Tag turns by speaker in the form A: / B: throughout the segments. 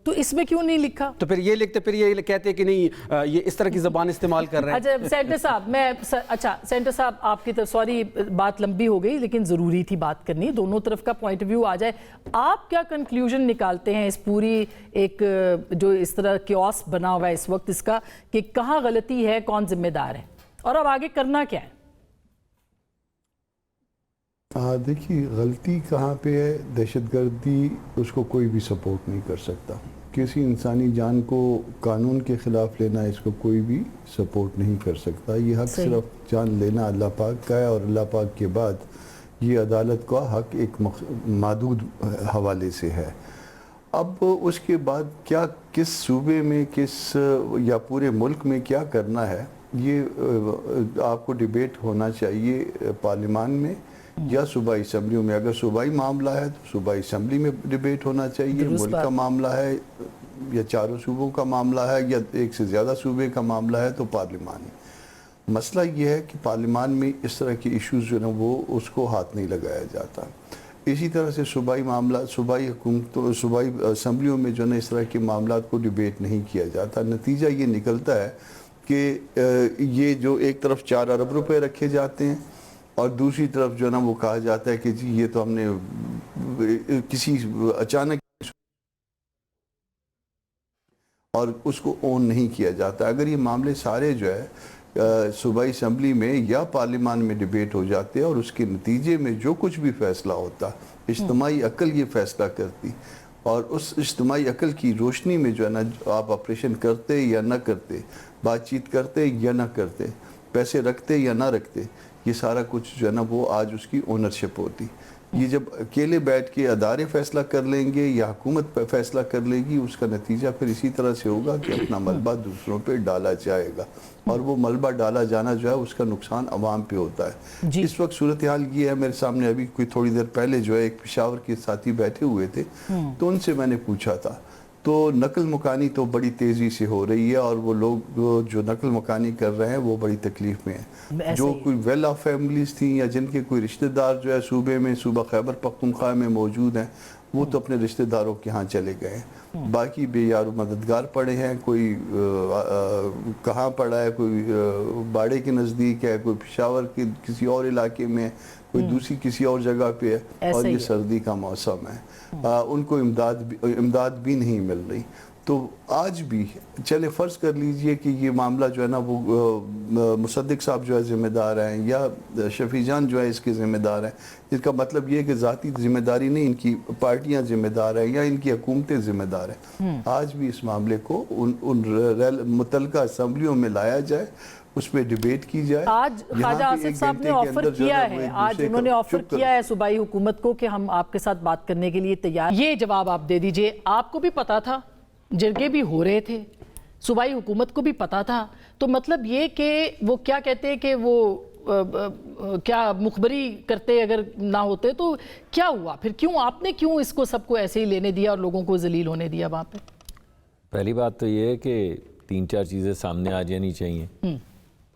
A: تو اس میں کیوں نہیں لکھا؟
B: تو پھر یہ لکھتے، پھر یہ کہتے کہ نہیں یہ اس طرح کی زبان استعمال کر رہے ہیں.
A: اچھا سینٹر صاحب، سینٹر صاحب آپ کی طرف، سوری بات لمبی ہو گئی لیکن ضروری تھی بات کرنی، دونوں طرف کا پوائنٹ آف ویو آ جائے. آپ کیا کنکلیوژن نکالتے ہیں اس پوری ایک جو اس طرح کیوس بنا ہوا ہے اس وقت، اس کا کہ کہاں غلطی ہے، کون ذمہ دار ہے، اور اب آگے کرنا کیا ہے؟
C: دیکھیے غلطی کہاں پہ ہے. دہشت گردی اس کو کوئی بھی سپورٹ نہیں کر سکتا. کسی انسانی جان کو قانون کے خلاف لینا اس کو کوئی بھی سپورٹ نہیں کر سکتا. یہ حق صرف جان لینا اللہ پاک کا ہے، اور اللہ پاک کے بعد یہ عدالت کا حق ایک محدود حوالے سے ہے. اب اس کے بعد کیا کس صوبے میں یا پورے ملک میں کیا کرنا ہے، یہ آپ کو ڈیبیٹ ہونا چاہیے پارلیمان میں یا صوبائی اسمبلیوں میں. اگر صوبائی معاملہ ہے تو صوبائی اسمبلی میں ڈیبیٹ ہونا چاہیے. ملک کا معاملہ ہے یا چاروں صوبوں کا معاملہ ہے یا ایک سے زیادہ صوبے کا معاملہ ہے تو پارلیمان میں. مسئلہ یہ ہے کہ پارلیمان میں اس طرح کے ایشوز جو ہے وہ اس کو ہاتھ نہیں لگایا جاتا. اسی طرح سے صوبائی معاملات، صوبائی حکومتوں، صوبائی اسمبلیوں میں جو ہے اس طرح کے معاملات کو ڈیبیٹ نہیں کیا جاتا. نتیجہ یہ نکلتا ہے کہ یہ جو ایک طرف 4 ارب روپے رکھے جاتے ہیں اور دوسری طرف جو ہے نا وہ کہا جاتا ہے کہ جی یہ تو ہم نے کسی اچانک اور اس کو اون نہیں کیا جاتا. اگر یہ معاملے سارے جو ہے صوبائی اسمبلی میں یا پارلیمان میں ڈیبیٹ ہو جاتے اور اس کے نتیجے میں جو کچھ بھی فیصلہ ہوتا اجتماعی عقل یہ فیصلہ کرتی، اور اس اجتماعی عقل کی روشنی میں جو ہے نا آپ آپریشن کرتے یا نہ کرتے، بات چیت کرتے یا نہ کرتے، پیسے رکھتے یا نہ رکھتے، یہ سارا کچھ جو ہے نا وہ آج اس کی اونرشپ ہوتی. یہ جب اکیلے بیٹھ کے ادارے فیصلہ کر لیں گے یا حکومت فیصلہ کر لے گی، اس کا نتیجہ پھر اسی طرح سے ہوگا کہ اپنا ملبہ دوسروں پہ ڈالا جائے گا، اور وہ ملبہ ڈالا جانا جو ہے اس کا نقصان عوام پہ ہوتا ہے. اس وقت صورتحال یہ ہے، میرے سامنے ابھی کوئی تھوڑی دیر پہلے جو ہے ایک پشاور کے ساتھی بیٹھے ہوئے تھے، تو ان سے میں نے پوچھا تھا تو نقل مکانی تو بڑی تیزی سے ہو رہی ہے، اور وہ لوگ جو نقل مکانی کر رہے ہیں وہ بڑی تکلیف میں ہیں. جو کوئی ویل آف فیملیز تھیں یا جن کے کوئی رشتہ دار جو ہے صوبے میں، صوبہ خیبر پختونخوا میں موجود ہیں، وہ تو اپنے رشتہ داروں کے ہاں چلے گئے ہیں. باقی بے یار و مددگار پڑے ہیں، کوئی کہاں پڑا ہے، کوئی باڑے کے نزدیک ہے، کوئی پشاور کے کسی اور علاقے میں، کوئی دوسری کسی اور جگہ پہ ہے، اور یہ سردی کا موسم ہے. ان کو امداد بھی نہیں مل رہی. تو آج بھی چلے فرض کر لیجئے کہ یہ معاملہ جو ہے نا وہ مصدق صاحب جو ہے ذمہ دار ہیں یا شفیع جان جو ہے اس کے ذمہ دار ہیں. اس کا مطلب یہ ہے کہ ذاتی ذمہ داری نہیں، ان کی پارٹیاں ذمہ دار ہیں یا ان کی حکومتیں ذمہ دار ہیں. آج بھی اس معاملے کو ان متعلقہ اسمبلیوں میں لایا جائے، اس پہ ڈیبیٹ کی جائے.
A: آج خواجہ آصف صاحب نے آفر کیا ہے، آج انہوں نے آفر کیا ہے صوبائی حکومت کو کہ ہم آپ کے ساتھ بات کرنے کے لیے تیار. یہ جواب آپ دے دیجئے، آپ کو بھی پتا تھا، جرگے بھی ہو رہے تھے، صوبائی حکومت کو بھی پتا تھا، تو مطلب یہ کہ وہ کیا کہتے ہیں کہ وہ کیا مخبری کرتے اگر نہ ہوتے تو کیا ہوا پھر؟ کیوں آپ نے کیوں اس کو سب کو ایسے ہی لینے دیا اور لوگوں کو ذلیل ہونے دیا وہاں پہ؟
D: پہلی بات تو یہ ہے کہ 3-4 چیزیں سامنے آ جانی چاہیے.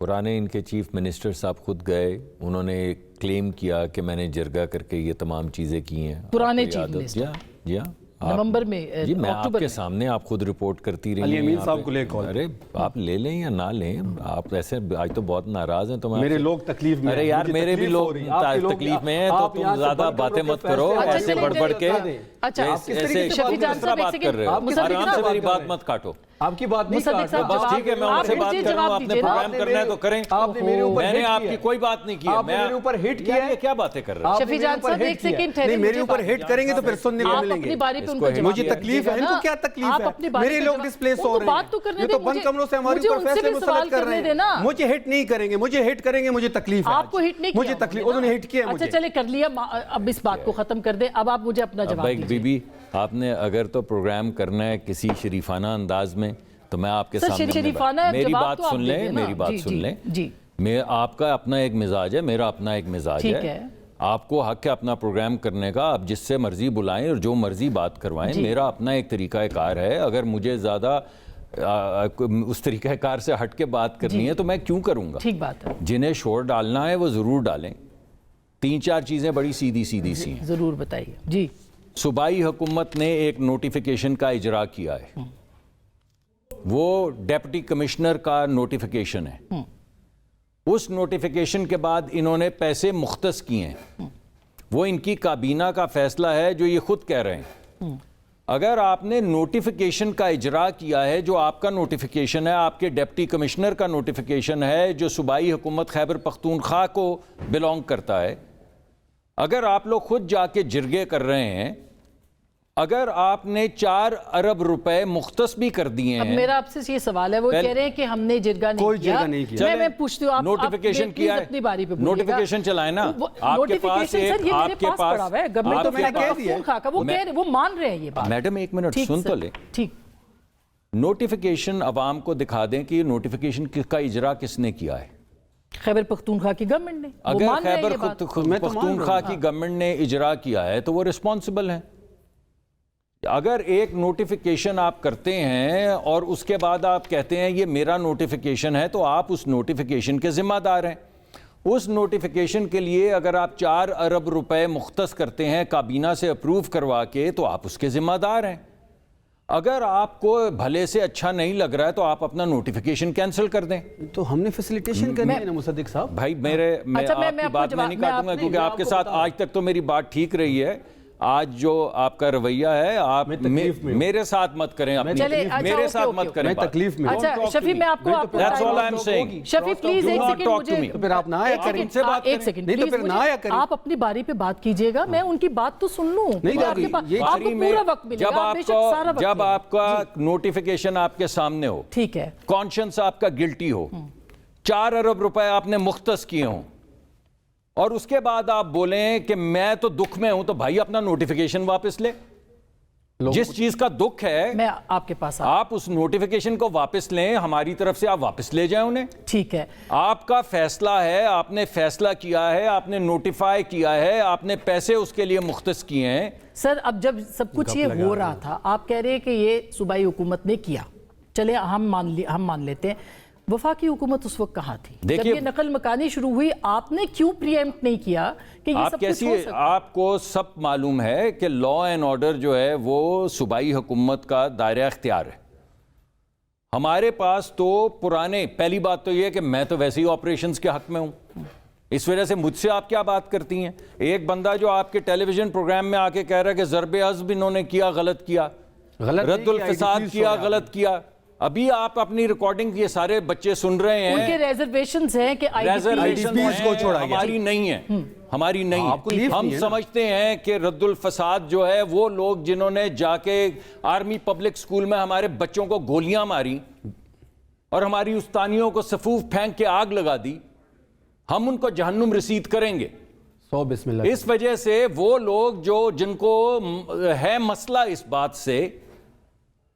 D: پرانے ان کے چیف منسٹر صاحب خود گئے، انہوں نے کلیم کیا کہ میں نے جرگہ کر کے یہ تمام چیزیں کی ہیں.
A: پرانے چیف منسٹر
D: جی ہاں
A: نومبر میں،
D: جی میں آپ کے سامنے آپ خود رپورٹ کرتی رہی ہیں.
B: علی امین صاحب کو لے کال.
D: ارے آپ لے لیں یا نہ لیں، آپ ایسے آج تو بہت ناراض ہیں.
B: میرے لوگ تکلیف میں،
D: ارے یار میرے بھی لوگ تکلیف میں ہیں، تو تم زیادہ باتیں مت کرو ایسے بڑھ بڑھ کے. ایسے کس طرح بات کر رہے ہو؟ آرام سے میری بات مت کاٹو.
B: آپ کی بات نہیں کاٹ رہا.
D: بس ٹھیک ہے، میں ان سے بات کر رہا ہوں، آپ نے پروگرام کرنا ہے تو کریں. میں نے آپ کی کوئی بات نہیں کی ہے.
B: میں میرے اوپر ہٹ کیا ہے،
D: کیا باتیں کر رہے ہیں؟
A: شفیع جان صاحب ایک سیکنڈ ٹھہریں.
B: نہیں، میرے اوپر ہٹ کریں گے تو پھر سننے کو ملیں گے.
A: آپ اپنی باری پہ ان کو جواب
B: مجھے تکلیف ہے، ان کو کیا تکلیف ہے؟ میرے لوگ ڈسپلیس ہو رہے ہیں، یہ تو بند کمروں سے ہمارے اوپر فیصلے مسلط کر رہے ہیں. مجھے ہٹ نہیں کریں گے، مجھے ہٹ کریں گے مجھے تکلیف ہے.
A: آپ کو ہٹ نہیں کیا،
B: مجھے تکلیف، انہوں نے ہٹ کیا ہے مجھے.
A: اچھا چلے کر لیا، اب اس بات کو ختم کر دیں. اب آپ مجھے اپنا جواب دیجیے.
D: بی بی آپ نے اگر تو پروگرام کرنا ہے کسی شریفانہ انداز میں تو میں آپ کے سامنے میری بات سن لیں، میری بات سن لیں. آپ کا اپنا ایک مزاج ہے، میرا اپنا ایک مزاج ہے. آپ کو حق ہے اپنا پروگرام کرنے کا، آپ جس سے مرضی بلائیں اور جو مرضی بات کروائیں. میرا اپنا ایک طریقہ کار ہے. اگر مجھے زیادہ اس طریقہ کار سے ہٹ کے بات کرنی ہے تو میں کیوں کروں گا؟
A: ٹھیک بات ہے.
D: جنہیں شور ڈالنا ہے وہ ضرور ڈالیں. 3-4 چیزیں بڑی سیدھی سی ہیں.
A: ضرور بتائیے. جی
D: صوبائی حکومت نے ایک نوٹیفیکیشن کا اجرا کیا ہے، وہ ڈیپٹی کمشنر کا نوٹیفیکیشن ہے. اس نوٹیفیکیشن کے بعد انہوں نے پیسے مختص کیے ہیں. وہ ان کی کابینہ کا فیصلہ ہے جو یہ خود کہہ رہے ہیں. اگر آپ نے نوٹیفیکیشن کا اجرا کیا ہے، جو آپ کا نوٹیفیکیشن ہے، آپ کے ڈیپٹی کمشنر کا نوٹیفیکیشن ہے جو صوبائی حکومت خیبر پختونخوا کو بلونگ کرتا ہے، اگر آپ لوگ خود جا کے جرگے کر رہے ہیں، اگر آپ نے 4 ارب روپے مختص بھی کر دیے ہیں.
A: اب میرا آپ سے یہ سوال ہے، وہ کہہ رہے ہیں کہ ہم نے جرگہ نہیں کیا. میں پوچھتی ہوں، آپ
D: نوٹیفیکیشن کیا ہے،
A: اپنی باری پہ
D: نوٹیفیکیشن چلائیں نا. آپ کے پاس
A: وہ مان رہے ہیں یہ بات.
D: میڈم ایک منٹ سن تو لیں.
A: ٹھیک،
D: نوٹیفیکیشن عوام کو دکھا دیں کہ یہ نوٹیفیکیشن کا اجرا کس نے کیا ہے.
A: خیبر پختونخوا کی گورنمنٹ نے.
D: اگر خیبر پختونخوا کی گورنمنٹ نے اجرا کیا ہے تو وہ رسپانسبل ہیں. اگر ایک نوٹیفیکیشن آپ کرتے ہیں اور اس کے بعد آپ کہتے ہیں یہ میرا نوٹیفیکیشن ہے، تو آپ اس نوٹیفیکیشن کے ذمہ دار ہیں. اس نوٹیفیکیشن کے لیے اگر آپ 4 ارب روپے مختص کرتے ہیں کابینہ سے اپروو کروا کے، تو آپ اس کے ذمہ دار ہیں. اگر آپ کو بھلے سے اچھا نہیں لگ رہا ہے تو آپ اپنا نوٹیفیکیشن کینسل کر دیں.
B: تو ہم نے فیسیلیٹیشن کرنی ہے نا مصدق صاحب.
D: بھائی میں آپ کی بات میں نہیں کاٹوں گا، کیونکہ آپ کے ساتھ آج تک تو میری بات ٹھیک رہی ہے. آج جو آپ کا رویہ ہے، آپ میرے ساتھ مت کریں، میرے ساتھ مت کریں.
B: تکلیف میں
A: اچھا شفیع، میں آپ کو
D: That's all I'm saying.
A: Shafi please ایک سیکنڈ مجھے
B: پھر آپ نہ آیا کریں سے بات
A: ایک سیکنڈ
B: نہیں، تو پھر نہ آیا کریں.
A: آپ اپنی باری پہ بات کیجئے گا، میں ان کی بات تو سن لوں. آپ کو پورا وقت ملے گا، بے شک سارا وقت.
D: جب آپ کا نوٹیفیکیشن آپ کے سامنے ہو،
A: ٹھیک ہے،
D: کانشنس آپ کا گلٹی ہو، 4 ارب روپے آپ نے مختص کیے ہوں، اور اس کے بعد آپ بولیں کہ میں تو دکھ میں ہوں، تو بھائی اپنا نوٹیفیکیشن واپس لے. جس چیز کا دکھ ہے
A: میں آپ کے پاس
D: آپ اس نوٹیفیکیشن کو واپس لیں، ہماری طرف سے آپ واپس لے جائیں انہیں.
A: ٹھیک ہے،
D: آپ کا فیصلہ ہے، آپ نے فیصلہ کیا ہے، آپ نے نوٹیفائی کیا ہے، آپ نے پیسے اس کے لیے مختص کیے ہیں.
A: سر اب جب سب کچھ یہ ہو رہا تھا، آپ کہہ رہے ہیں کہ یہ صوبائی حکومت نے کیا، چلے ہم مان لیتے ہیں. وفاقی حکومت اس وقت کہاں تھی جب یہ نقل مکانی شروع ہوئی؟ آپ نے کیوں پری ایمپٹ نہیں کیا کہ یہ سب کچھ ہو سکتا؟
D: آپ کو سب معلوم ہے کہ لا اینڈ آرڈر جو ہے وہ صوبائی حکومت کا دائرہ اختیار ہے. ہمارے پاس تو پرانے، پہلی بات تو یہ ہے کہ میں تو ویسے ہی آپریشنز کے حق میں ہوں، اس وجہ سے مجھ سے آپ کیا بات کرتی ہیں؟ ایک بندہ جو آپ کے ٹیلی ویژن پروگرام میں آ کے کہہ رہا ہے کہ ضرب عضب انہوں نے کیا، غلط کیا، رد الفساد کیا، غلط کیا. ابھی آپ اپنی ریکارڈنگ یہ سارے بچے سن رہے ہیں،
A: ان کے ریزرویشنز ہیں کہ
D: ریزرویشنز کو چھوڑا گیا. ہماری نہیں ہے، ہماری نہیں ہے. ہم سمجھتے ہیں کہ رد الفساد جو ہے وہ لوگ جنہوں نے جا کے آرمی پبلک سکول میں ہمارے بچوں کو گولیاں ماری اور ہماری استانیوں کو صفوف پھینک کے آگ لگا دی، ہم ان کو جہنم رسید کریں گے.
B: بسم اللہ.
D: اس وجہ سے وہ لوگ جن کو ہے مسئلہ اس بات سے،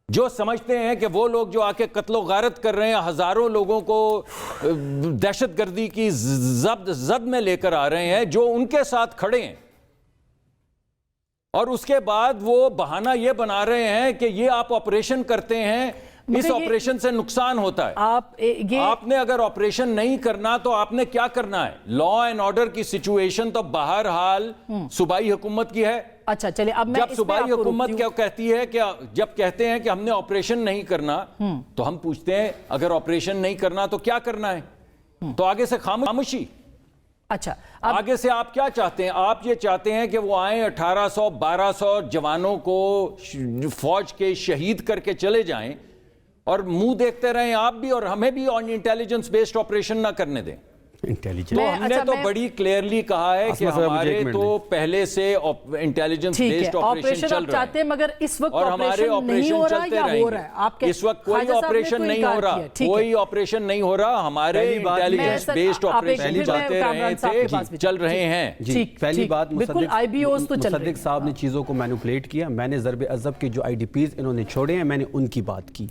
D: جو سمجھتے ہیں کہ وہ لوگ جو آ کے قتل و غارت کر رہے ہیں، ہزاروں لوگوں کو دہشت گردی کی زد میں لے کر آ رہے ہیں، جو ان کے ساتھ کھڑے ہیں، اور اس کے بعد وہ بہانہ یہ بنا رہے ہیں کہ یہ آپ آپریشن کرتے ہیں، اس آپریشن سے نقصان ہوتا ہے. آپ نے اگر آپریشن نہیں کرنا تو آپ نے کیا کرنا ہے؟ لا اینڈ آرڈر کی سچویشن تو بہرحال صوبائی حکومت کی ہے.
A: اچھا چلے، اب
D: جب صوبائی حکومت کیا کہتی ہے کہ جب کہتے ہیں کہ ہم نے آپریشن نہیں کرنا، تو ہم پوچھتے ہیں اگر آپریشن نہیں کرنا تو کیا کرنا ہے؟ تو آگے سے خاموشی.
A: اچھا
D: آگے سے آپ کیا چاہتے ہیں؟ آپ یہ چاہتے ہیں کہ وہ آئیں 1800-1200 جوانوں کو فوج کے شہید کر کے چلے جائیں اور منہ دیکھتے رہیں آپ بھی اور ہمیں بھی انٹیلیجنس بیسڈ آپریشن نہ کرنے دیں. ہم نے تو بڑی کلیئرلی کہا ہے کہ ہمارے تو پہلے سے انٹیلیجنس بیسڈ آپریشن چل رہا ہے،
A: مگر اس وقت
D: اور ہمارے آپریشن چلتے رہیں گے. اس وقت کوئی آپریشن نہیں ہو رہا، کوئی آپریشن نہیں ہو رہا، ہمارے انٹیلیجنس بیسڈ آپریشن چلتے رہے تھے، چل رہے ہیں.
B: پہلی بات، مصدق صاحب نے چیزوں کو مینوپولیٹ کیا. میں نے ضرب عضب کے جو IDPs انہوں نے چھوڑے ہیں، میں نے ان کی بات کی.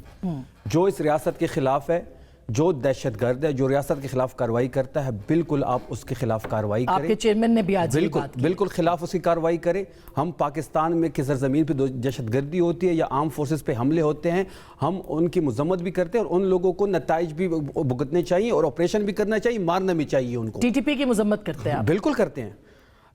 B: جو اس ریاست کے خلاف ہے، جو دہشت گرد ہے، جو ریاست کے خلاف کارروائی کرتا ہے، بالکل آپ اس کے خلاف کارروائی کریں.
A: آپ کے چیئرمین نے بھی آج یہ بات کی.
B: بالکل خلاف اس کی کارروائی کریں. ہم پاکستان میں کی سرزمین پہ دہشت گردی ہوتی ہے یا عام فورسز پہ حملے ہوتے ہیں، ہم ان کی مذمت بھی کرتے ہیں اور ان لوگوں کو نتائج بھی بھگتنے چاہیے اور آپریشن بھی کرنا چاہیے، مارنا بھی چاہیے ان کو.
A: TTP کی مذمت کرتے ہیں آپ؟
B: بالکل کرتے ہیں.